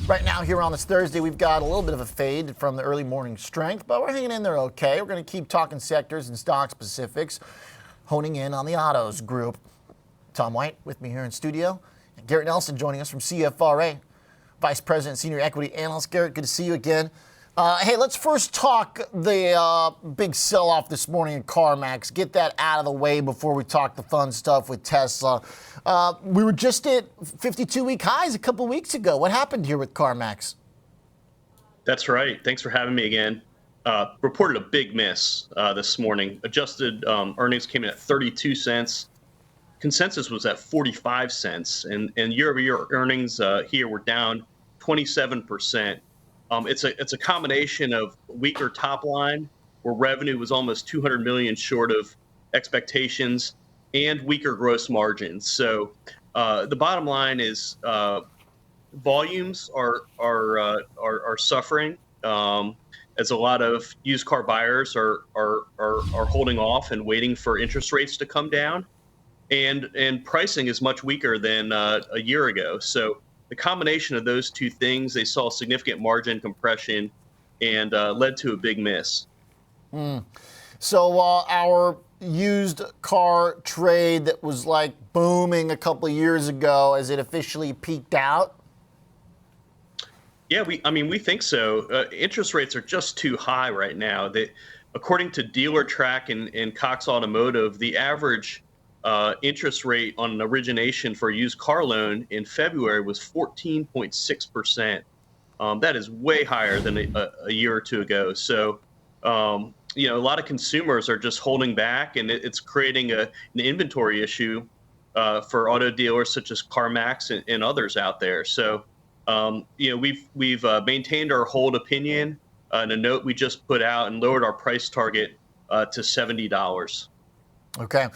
Right now here on this Thursday, we've got a little bit of a fade from the early morning strength, but we're hanging in there okay. We're going to keep talking sectors and stock specifics, honing in on the autos group. Tom White with me here in studio. And Garrett Nelson joining us from CFRA, Vice President, Senior Equity Analyst. Garrett, good to see you again. Hey, let's first talk the big sell-off this morning in CarMax. Get that out of the way before we talk the fun stuff with Tesla. We were just at 52-week highs a couple weeks ago. What happened here with CarMax? That's right. Thanks for having me again. Reported a big miss this morning. Adjusted earnings came in at 32 cents. Consensus was at 45 cents. And year-over-year earnings here were down 27%. It's a combination of weaker top line, where revenue was almost 200 million short of expectations, and weaker gross margins. So the bottom line is volumes are suffering as a lot of used car buyers are holding off and waiting for interest rates to come down, and pricing is much weaker than a year ago. So the combination of those two things, they saw significant margin compression and led to a big miss. So our used car trade that was like booming a couple of years ago, has it officially peaked out? Yeah, we think so. Interest rates are just too high right now. According to DealerTrack and Cox Automotive, the average interest rate on an origination for a used car loan in February was 14.6%. That is way higher than a year or two ago. So, a lot of consumers are just holding back, and it's creating an inventory issue for auto dealers such as CarMax and others out there. So, we've maintained our hold opinion in a note we just put out and lowered our price target to $70. Okay.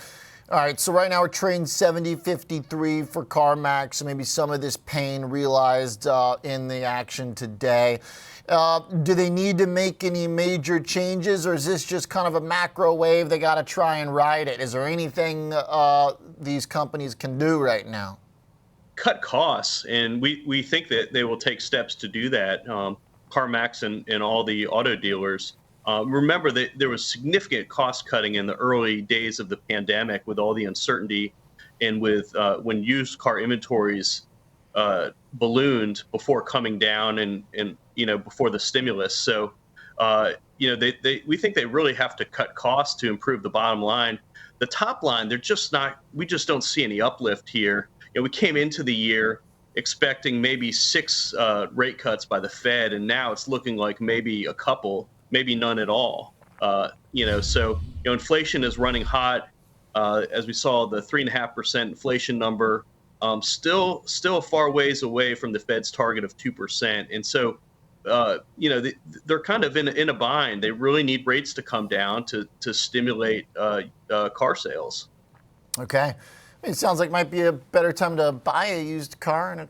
All right, so right now we're trading 70.53 for CarMax, so maybe some of this pain realized in the action today. Do they need to make any major changes, or is this just kind of a macro wave they got to try and ride it? Is there anything these companies can do right now? Cut costs, and we think that they will take steps to do that. CarMax and all the auto dealers. Remember that there was significant cost cutting in the early days of the pandemic with all the uncertainty and with when used car inventories ballooned before coming down and before the stimulus. So, we think they really have to cut costs to improve the bottom line. The top line, we just don't see any uplift here. We came into the year expecting maybe 6 rate cuts by the Fed, and now it's looking like maybe a couple, maybe none at all. So inflation is running hot. As we saw, the 3.5% inflation number still a far ways away from the Fed's target of 2%. And so, they're kind of in a bind. They really need rates to come down to stimulate car sales. Okay. It sounds like it might be a better time to buy a used car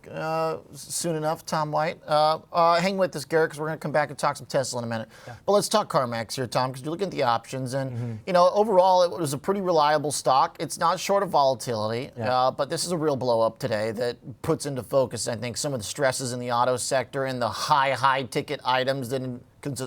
soon enough, Tom White. Hang with us, Garrett, because we're going to come back and talk some Tesla in a minute. Yeah. But let's talk CarMax here, Tom, because you're looking at the options. And, overall, it was a pretty reliable stock. It's not short of volatility, but this is a real blow-up today that puts into focus, I think, some of the stresses in the auto sector and the high-ticket items that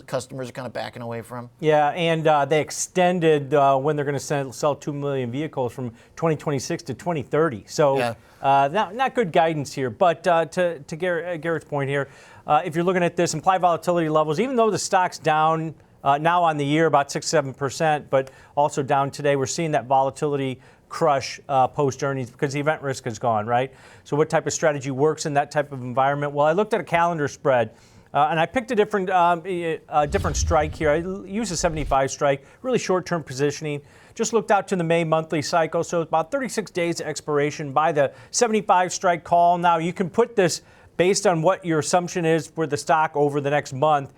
customers are kind of backing away from. Yeah, and they extended when they're going to sell 2 million vehicles from 2026 to 2030. So not good guidance here. But to Garrett's point here, if you're looking at this implied volatility levels, even though the stock's down now on the year about 6-7%, but also down today, we're seeing that volatility crush post-earnings because the event risk is gone, right? So what type of strategy works in that type of environment? Well, I looked at a calendar spread. And I picked a different strike here. I used a 75 strike, really short-term positioning. Just looked out to the May monthly cycle, so about 36 days to expiration by the 75 strike call. Now, you can put this based on what your assumption is for the stock over the next month.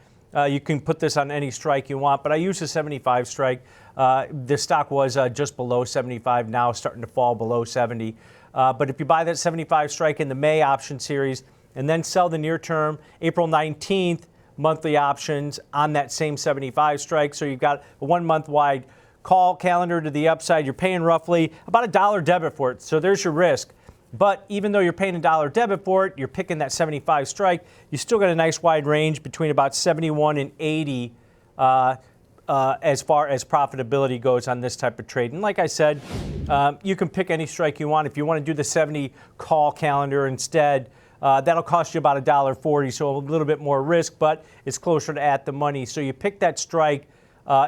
You can put this on any strike you want, but I used a 75 strike. The stock was just below 75, now starting to fall below 70. But if you buy that 75 strike in the May option series, and then sell the near-term April 19th monthly options on that same 75 strike. So you've got a 1 month wide call calendar to the upside. You're paying roughly about $1 debit for it. So there's your risk. But even though you're paying $1 debit for it, you're picking that 75 strike, you still got a nice wide range between about 71 and 80 as far as profitability goes on this type of trade. And like I said, you can pick any strike you want. If you want to do the 70 call calendar instead, that'll cost you about $1.40, so a little bit more risk, but it's closer to at the money. So you pick that strike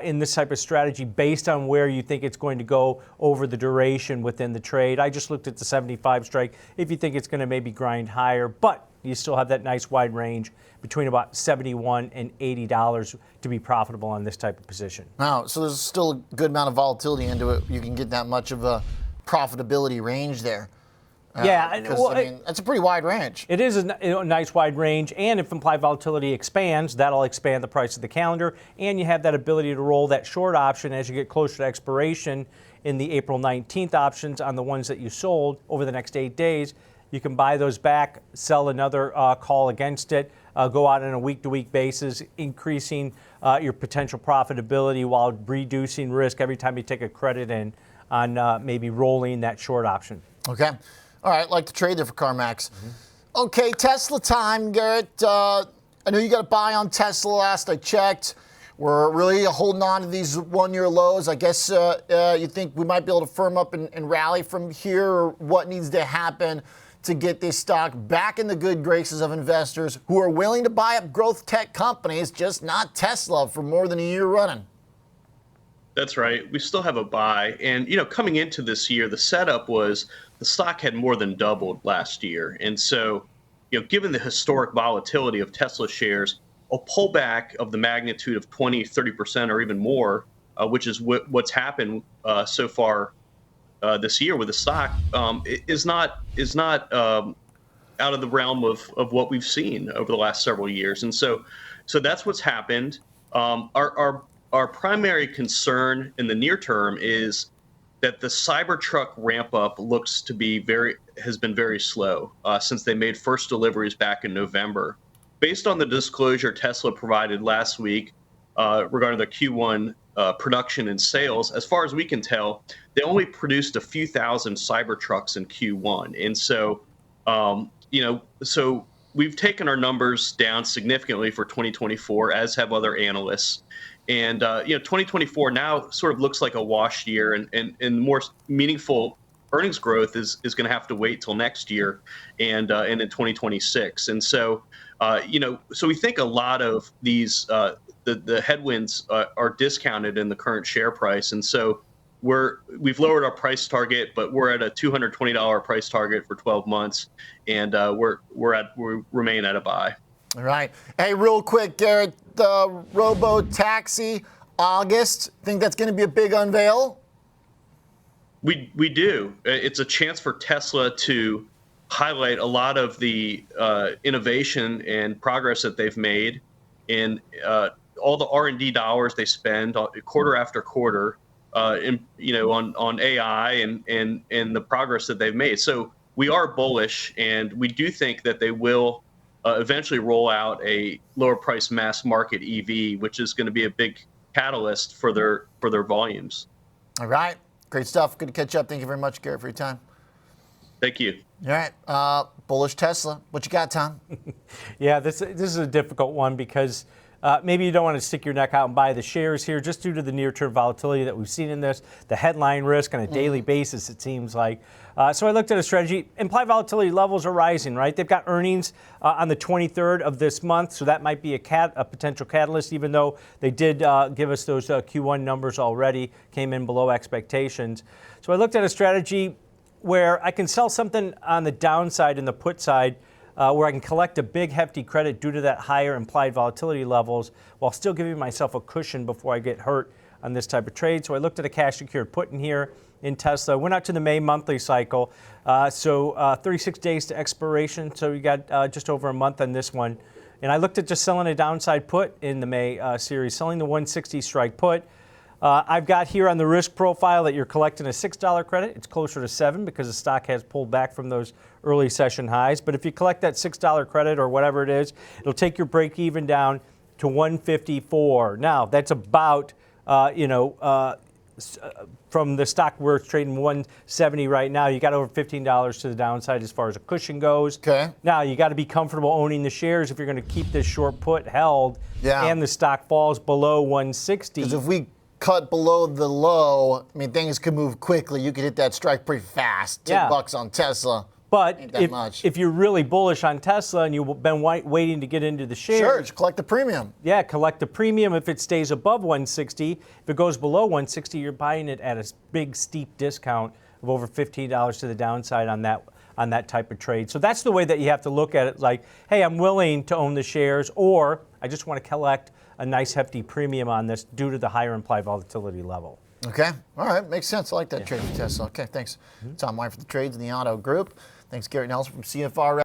in this type of strategy based on where you think it's going to go over the duration within the trade. I just looked at the 75 strike if you think it's going to maybe grind higher, but you still have that nice wide range between about $71 and $80 to be profitable on this type of position. Wow, so there's still a good amount of volatility into it. You can get that much of a profitability range there. Yeah, well, I mean, that's a pretty wide range. It is a nice wide range, and if implied volatility expands, that'll expand the price of the calendar, and you have that ability to roll that short option as you get closer to expiration in the April 19th options on the ones that you sold over the next 8 days. You can buy those back, sell another call against it, go out on a week-to-week basis, increasing your potential profitability while reducing risk every time you take a credit in on maybe rolling that short option. Okay. All right, like the trade there for CarMax. Okay, Tesla time, Garrett. I know you got a buy on Tesla last I checked. We're really holding on to these one-year lows. I guess you think we might be able to firm up and rally from here, or what needs to happen to get this stock back in the good graces of investors who are willing to buy up growth tech companies, just not Tesla, for more than a year running? That's right. We still have a buy. And, coming into this year, the setup was the stock had more than doubled last year. And so, given the historic volatility of Tesla shares, a pullback of the magnitude of 20, 30% or even more, which is what's happened so far this year with the stock, is not out of the realm of what we've seen over the last several years. And so that's what's happened. Our primary concern in the near term is that the Cybertruck ramp up has been very slow since they made first deliveries back in November. Based on the disclosure Tesla provided last week regarding their Q1 production and sales, as far as we can tell, they only produced a few thousand Cybertrucks in Q1. And so, so we've taken our numbers down significantly for 2024, as have other analysts. And 2024 now sort of looks like a wash year, and more meaningful earnings growth is going to have to wait till next year and in 2026. And so, so we think a lot of these the headwinds are discounted in the current share price, and so we've lowered our price target, but we're at a $220 price target for 12 months, and we remain at a buy. All right. Hey, real quick, Garrett, the robotaxi, August, think that's going to be a big unveil? We do. It's a chance for Tesla to highlight a lot of the innovation and progress that they've made in all the R&D dollars they spend quarter after quarter, on AI and the progress that they've made. So we are bullish, and we do think that they will eventually roll out a lower price mass market EV, which is going to be a big catalyst for their volumes. All right. Great stuff. Good to catch up. Thank you very much, Garrett, for your time. Thank you. All right. Bullish Tesla. What you got, Tom? Yeah, this is a difficult one because maybe you don't want to stick your neck out and buy the shares here just due to the near-term volatility that we've seen in this, the headline risk on a daily basis, it seems like. So I looked at a strategy. Implied volatility levels are rising, right? They've got earnings on the 23rd of this month, so that might be a potential catalyst, even though they did give us those Q1 numbers already, came in below expectations. So I looked at a strategy where I can sell something on the downside and the put side, where I can collect a big hefty credit due to that higher implied volatility levels while still giving myself a cushion before I get hurt on this type of trade. So I looked at a cash secured put in here in Tesla. Went out to the May monthly cycle. So 36 days to expiration. So you got just over a month on this one. And I looked at just selling a downside put in the May series, selling the 160 strike put. I've got here on the risk profile that you're collecting a $6 credit. It's closer to $7 because the stock has pulled back from those early session highs. But if you collect that $6 credit or whatever it is, it'll take your break even down to 154. Now, that's about, from the stock where it's trading 170 right now, you got over $15 to the downside as far as a cushion goes. Okay. Now you got to be comfortable owning the shares if you're going to keep this short put held, and the stock falls below 160. Because if we cut below the low, I mean, things could move quickly. You could hit that strike pretty fast. $10 on Tesla. But if you're really bullish on Tesla and you've been waiting to get into the shares, sure, just collect the premium. Yeah, collect the premium if it stays above 160. If it goes below 160, you're buying it at a big, steep discount of over $15 to the downside on that type of trade. So that's the way that you have to look at it. Like, hey, I'm willing to own the shares, or I just want to collect a nice, hefty premium on this due to the higher implied volatility level. Okay. All right. Makes sense. I like that trade for Tesla. Okay. Thanks, Tom White, for the trades in the auto group. Thanks, Garrett Nelson from CFRA.